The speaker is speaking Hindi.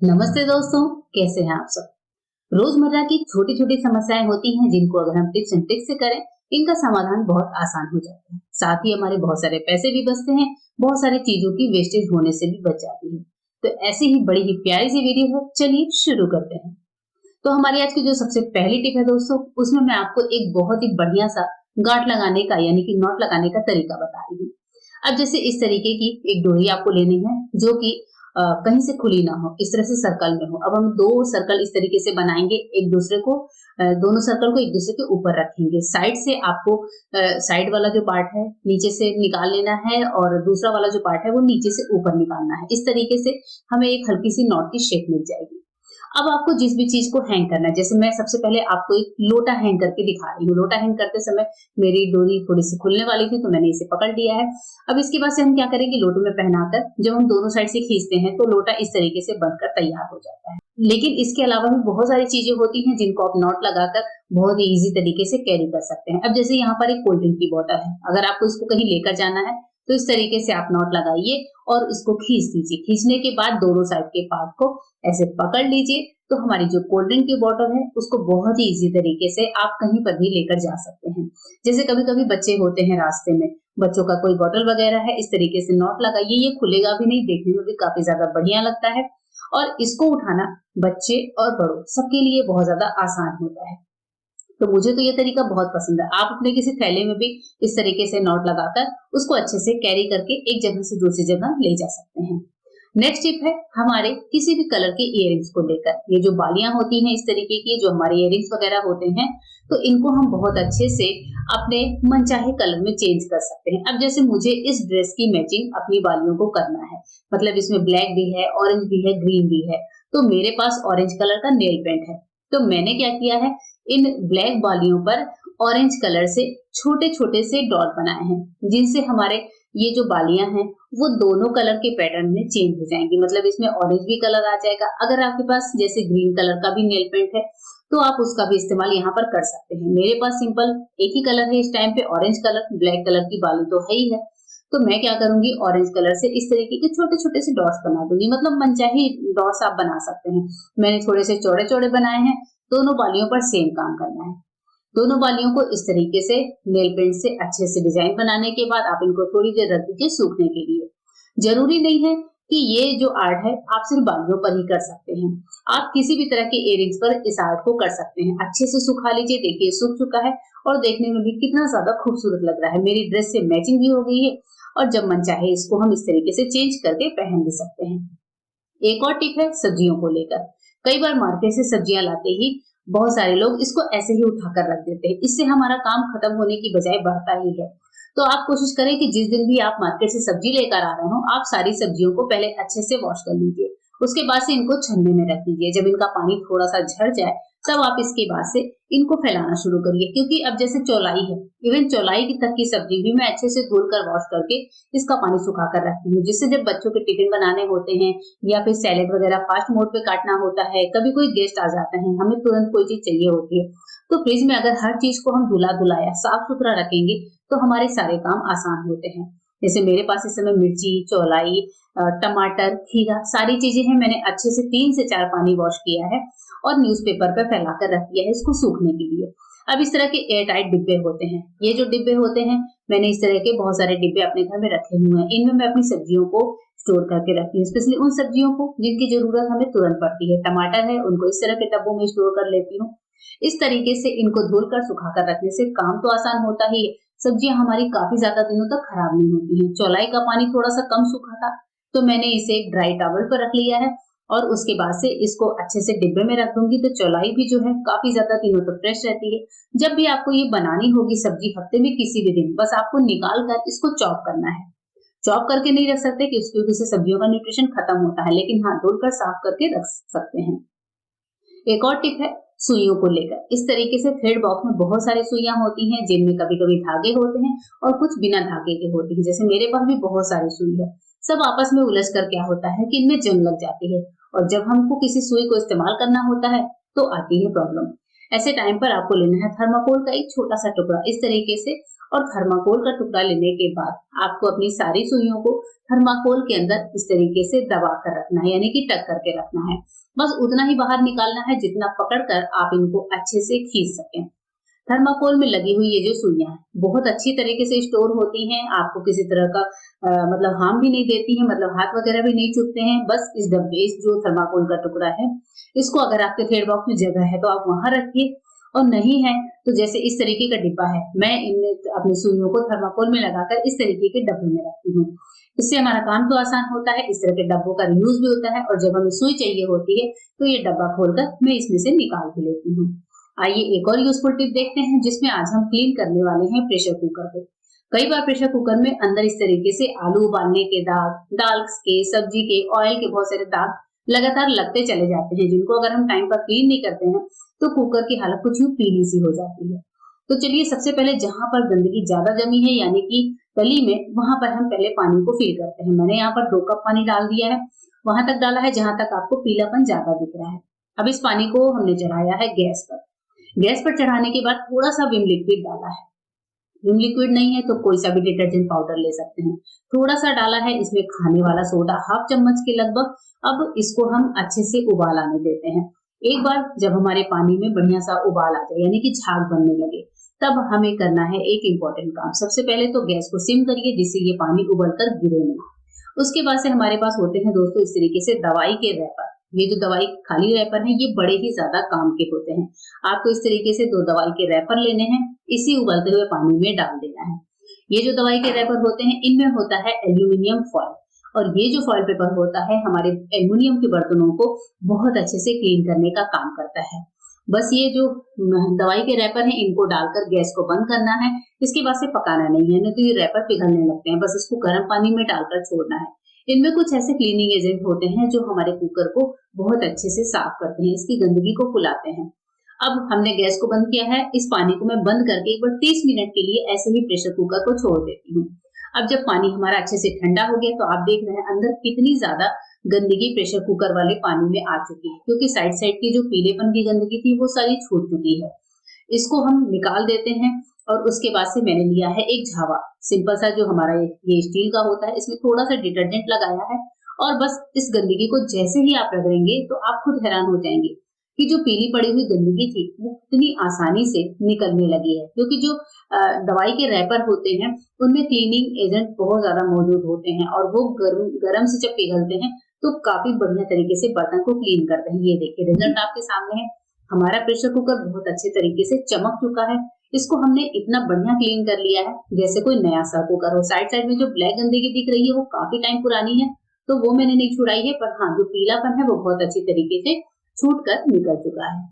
नमस्ते दोस्तों, कैसे हैं आप सब। रोजमर्रा की छोटी छोटी समस्याएं होती हैं जिनको अगर हम टिप्स एंड ट्रिक्स से करें, इनका समाधान बहुत आसान हो जाता है। साथ ही हमारे बहुत सारे पैसे भी बचते हैं, बहुत सारी चीजों की वेस्टेज होने से भी बच जाती है। तो ऐसी ही बड़ी ही प्यारी सी वीडियो है, चलिए शुरू करते हैं। तो हमारी आज की जो सबसे पहली टिप है दोस्तों, उसमें मैं आपको एक बहुत ही बढ़िया सा गांठ लगाने का यानी कि नॉट लगाने का तरीका बता रही हूँ। अब जैसे इस तरीके की एक डोरी आपको लेनी है जो कि कहीं से खुली ना हो, इस तरह से सर्कल में हो। अब हम दो सर्कल इस तरीके से बनाएंगे, एक दूसरे को दोनों सर्कल को एक दूसरे के ऊपर रखेंगे। साइड से आपको साइड वाला जो पार्ट है नीचे से निकाल लेना है और दूसरा वाला जो पार्ट है वो नीचे से ऊपर निकालना है। इस तरीके से हमें एक हल्की सी नॉट की शेप मिल जाएगी। अब आपको जिस भी चीज को हैंग करना है, जैसे मैं सबसे पहले आपको एक लोटा हैंग करके दिखा रही हूँ। लोटा हैंग करते समय मेरी डोरी थोड़ी सी खुलने वाली थी तो मैंने इसे पकड़ लिया है। अब इसके बाद से हम क्या करेंगे, लोटे में पहनाकर जब हम दोनों साइड से खींचते हैं तो लोटा इस तरीके से बनकर तैयार हो जाता है। लेकिन इसके अलावा भी बहुत सारी चीजें होती हैं जिनको आप नॉट लगाकर बहुत ही ईजी तरीके से कैरी कर सकते हैं। अब जैसे यहाँ पर एक कोल्ड ड्रिंक की बोतल है, अगर आपको इसको कहीं लेकर जाना है तो इस तरीके से आप नॉट लगाइए और इसको खींच दीजिए। खींचने के बाद दोनों साइड के पार्ट को ऐसे पकड़ लीजिए तो हमारी जो कोल्ड ड्रिंक की बॉटल है उसको बहुत ही इजी तरीके से आप कहीं पर भी लेकर जा सकते हैं। जैसे कभी कभी बच्चे होते हैं रास्ते में, बच्चों का कोई बॉटल वगैरह है, इस तरीके से नॉट लगाइए, ये खुलेगा भी नहीं, देखने में भी काफी ज्यादा बढ़िया लगता है और इसको उठाना बच्चे और बड़ों सबके लिए बहुत ज्यादा आसान होता है। तो मुझे तो ये तरीका बहुत पसंद है। आप अपने किसी थैले में भी इस तरीके से नॉट लगाकर उसको अच्छे से कैरी करके एक जगह से दूसरी जगह ले जा सकते हैं। नेक्स्ट टिप है हमारे किसी भी कलर के इयररिंग्स को लेकर। ये जो बालियां होती हैं इस तरीके की, जो हमारे इयररिंग्स वगैरह होते हैं, तो इनको हम बहुत अच्छे से अपने मनचाहे कलर में चेंज कर सकते हैं। अब जैसे मुझे इस ड्रेस की मैचिंग अपनी बालियों को करना है, मतलब इसमें ब्लैक भी है, ऑरेंज भी है, ग्रीन भी है, तो मेरे पास ऑरेंज कलर का नेल पेंट है। तो मैंने क्या किया है, इन ब्लैक बालियों पर ऑरेंज कलर से छोटे छोटे से डॉट बनाए हैं, जिनसे हमारे ये जो बालियां हैं वो दोनों कलर के पैटर्न में चेंज हो जाएंगी। मतलब इसमें ऑरेंज भी कलर आ जाएगा। अगर आपके पास जैसे ग्रीन कलर का भी नेल पेंट है तो आप उसका भी इस्तेमाल यहाँ पर कर सकते हैं। मेरे पास सिंपल एक ही कलर है इस टाइम पे, ऑरेंज कलर। ब्लैक कलर की बाली तो है ही है, तो मैं क्या करूंगी, ऑरेंज कलर से इस तरीके के छोटे छोटे से डॉट्स बना दूंगी। मतलब मनचाही डॉट्स आप बना सकते हैं। मैंने थोड़े से चौड़े चौड़े बनाए हैं। दोनों बालियों पर सेम काम करना है। दोनों बालियों को इस तरीके से नेल पेंट से अच्छे से डिजाइन बनाने के बाद आप इनको थोड़ी देर रख दीजिए सूखने के लिए। जरूरी नहीं है कि ये जो आर्ट है आप सिर्फ बालियों पर ही कर सकते हैं, आप किसी भी तरह के इयररिंग्स पर इस आर्ट को कर सकते हैं। अच्छे से सुखा लीजिए, देखिए सूख चुका है और देखने में भी कितना ज्यादा खूबसूरत लग रहा है। मेरी ड्रेस से मैचिंग भी हो गई है और जब मन चाहे इसको हम इस तरीके से चेंज करके पहन भी सकते हैं। एक और टिप है सब्जियों को लेकर। कई बार मार्केट से सब्जियां लाते ही बहुत सारे लोग इसको ऐसे ही उठाकर रख देते हैं। इससे हमारा काम खत्म होने की बजाय बढ़ता ही है। तो आप कोशिश करें कि जिस दिन भी आप मार्केट से सब्जी लेकर आ रहे हो, आप सारी सब्जियों को पहले अच्छे से वॉश कर लीजिए। उसके बाद से इनको छन्ने में रख दीजिए। जब इनका पानी थोड़ा सा झड़ जाए तब आप इसके बाद से इनको फैलाना शुरू करिए। क्योंकि अब जैसे चौलाई है, इवन चौलाई की तक की सब्जी भी मैं अच्छे से धुलकर वॉश करके इसका पानी सुखा कर रखती हूँ, जिससे जब बच्चों के टिफिन बनाने होते हैं या फिर सैलेड वगैरह फास्ट मोड पे काटना होता है, कभी कोई गेस्ट आ जाता है, हमें तुरंत कोई चीज चाहिए होती है, तो फ्रिज में अगर हर चीज को हम धुला धुलाया साफ सुथरा रखेंगे तो हमारे सारे काम आसान होते हैं। जैसे मेरे पास इस समय मिर्ची, चौलाई, टमाटर, खीरा सारी चीजें हैं। मैंने अच्छे से 3 से 4 पानी वॉश किया है और न्यूज़पेपर पर फैलाकर रख दिया है इसको सूखने के लिए। अब इस तरह के एयर टाइट डिब्बे होते हैं। ये जो डिब्बे होते हैं, मैंने इस तरह के बहुत सारे डिब्बे अपने घर में रखे हुए हैं। इनमें मैं अपनी सब्जियों को स्टोर करके रखती हूँ, स्पेशली उन सब्जियों को जिनकी जरूरत हमें तुरंत पड़ती है। टमाटर है, उनको इस तरह के डब्बों में स्टोर कर लेती हूँ। इस तरीके से इनको धुलकर सुखाकर रखने से काम तो आसान होता ही है, सब्जियां हमारी काफी ज्यादा दिनों तक खराब नहीं होती हैं। चौलाई का पानी थोड़ा सा कम सूखा था तो मैंने इसे एक ड्राई टॉवल पर रख लिया है और उसके बाद से इसको अच्छे से डिब्बे में रख दूंगी, तो चौलाई भी जो है काफी ज्यादा दिनों तक फ्रेश रहती है। जब भी आपको ये बनानी होगी सब्जी हफ्ते में किसी भी दिन, बस आपको निकाल कर इसको चॉप करना है। चॉप करके नहीं रख सकते कि उसकी वजह से सब्जियों का न्यूट्रिशन खत्म होता है, लेकिन हाँ धुलकर साफ करके रख सकते हैं। एक और टिप है सुइयों को लेकर। इस तरीके से थ्रेड बॉक्स में बहुत सारी सुइयां होती हैं जिनमें कभी कभी धागे होते हैं और कुछ बिना धागे के होते हैं। जैसे मेरे पास भी बहुत सारी सुई है। सब आपस में उलझ कर क्या होता है कि इनमें जंग लग जाती है और जब हमको किसी सुई को इस्तेमाल करना होता है तो आती है प्रॉब्लम। ऐसे टाइम पर आपको लेना है थर्माकोल का एक छोटा सा टुकड़ा, इस तरीके से और थर्माकोल का टुकड़ा लेने के बाद आपको अपनी सारी सुइयों को थर्माकोल के अंदर इस तरीके से दबा कर रखना है, यानी कि टक करके रखना है। बस उतना ही बाहर निकालना है जितना पकड़कर आप इनको अच्छे से खींच सकें। थर्माकोल में लगी हुई ये जो सुइयां हैं बहुत अच्छी तरीके से स्टोर होती हैं, आपको किसी तरह का मतलब हार्म भी नहीं देती हैं, मतलब हाथ वगैरह भी नहीं चुभते हैं। बस इस डब्बे इस जो थर्माकोल का टुकड़ा है इसको अगर आपके फेड बॉक्स में जगह है तो आप वहां रखिए, और नहीं है तो जैसे इस तरीके का डिब्बा है, मैं इनमें अपनी सुइयों को थर्माकोल में लगाकर इस तरीके के डब्बे में रखती हूँ। इससे हमारा काम तो आसान होता है, इस तरह के डब्बों का यूज भी होता है, और जब हमें सुई चाहिए होती है तो ये डब्बा खोलकर मैं इसमें से निकाल भी लेती हूँ। आइए एक और यूजफुल टिप देखते हैं जिसमें आज हम क्लीन करने वाले हैं प्रेशर कुकर को। कई बार प्रेशर कुकर में अंदर इस तरीके से आलू उबालने के दाग, दाल के, सब्जी के, ऑयल के बहुत सारे दाग लगातार लगते चले जाते हैं, जिनको अगर हम टाइम पर क्लीन नहीं करते हैं तो कुकर की हालत कुछ यूं पीली सी हो जाती है। तो चलिए सबसे पहले जहां पर गंदगी ज्यादा जमी है यानी कि तली में, वहां पर हम पहले पानी को फिल करते हैं। मैंने यहाँ पर 2 कप पानी डाल दिया है, वहां तक डाला है जहां तक आपको पीलापन ज्यादा दिख रहा है। अब इस पानी को हमने चढ़ाया है गैस पर। गैस पर चढ़ाने के बाद थोड़ा सा विम लिक्विड डाला है। विम लिक्विड नहीं है तो कोई सा भी डिटर्जेंट पाउडर ले सकते हैं। थोड़ा सा डाला है इसमें खाने वाला सोडा, हाफ चम्मच के लगभग। अब इसको हम अच्छे से उबाल आने देते हैं। एक बार जब हमारे पानी में बढ़िया सा उबाल आ जाए यानी कि झाग बनने लगे, तब हमें करना है एक इम्पोर्टेंट काम। सबसे पहले तो गैस को सिम करिए जिससे ये पानी उबलकर गिरे नहीं। उसके बाद से हमारे पास होते हैं दोस्तों इस तरीके से दवाई के रैपर। ये जो दवाई खाली रैपर है ये बड़े ही ज्यादा काम के होते हैं। आपको इस तरीके से 2 दवाई के रैपर लेने हैं, इसी उबलते हुए पानी में डाल देना है। ये जो दवाई के रैपर होते हैं इनमें होता है एल्यूमिनियम फॉयल, और ये जो फॉयल पेपर होता है हमारे एल्यूमिनियम के बर्तनों को बहुत अच्छे से क्लीन करने का काम करता है। बस ये जो दवाई के रैपर हैं इनको डालकर गैस को बंद करना है। इसके बाद से पकाना नहीं है, नहीं तो ये रैपर पिघलने लगते हैं। बस इसको गर्म पानी में डालकर छोड़ना है। इनमें कुछ ऐसे क्लीनिंग एजेंट होते हैं जो हमारे कुकर को बहुत अच्छे से साफ करते हैं, इसकी गंदगी को फुलाते हैं। अब हमने गैस को बंद किया है, इस पानी को मैं बंद करके एक बार 30 मिनट के लिए ऐसे ही प्रेशर कुकर को छोड़ देती हूँ। अब जब पानी हमारा अच्छे से ठंडा हो गया तो आप देख रहे हैं अंदर कितनी ज्यादा गंदगी प्रेशर कुकर वाले पानी में आ चुकी है, क्योंकि साइड साइड की जो पीलेपन की गंदगी थी वो सारी छूट चुकी है। इसको हम निकाल देते हैं, और उसके बाद से मैंने लिया है एक झावा, सिंपल सा जो हमारा ये स्टील का होता है, इसमें थोड़ा सा डिटर्जेंट लगाया है, और बस इस गंदगी को जैसे ही आप रगड़ेंगे तो आप खुद हैरान हो जाएंगे कि जो पीली पड़ी हुई गंदगी थी वो कितनी आसानी से निकलने लगी है। क्योंकि जो दवाई के रैपर होते हैं उनमें क्लीनिंग एजेंट बहुत ज्यादा मौजूद होते हैं, और वो गर्म से जब पिघलते हैं तो काफी बढ़िया तरीके से बर्तन को क्लीन करते हैं। ये देखिए रिजल्ट आपके सामने है। हमारा प्रेशर कुकर बहुत अच्छे तरीके से चमक चुका है। इसको हमने इतना बढ़िया क्लीन कर लिया है जैसे कोई नया सा कुकर हो। साइड साइड में जो ब्लैक गंदगी दिख रही है वो काफी टाइम पुरानी है, तो वो मैंने नहीं छुड़ाई है, पर हाँ जो पीलापन है वो बहुत अच्छी तरीके से छूट कर निकल चुका है।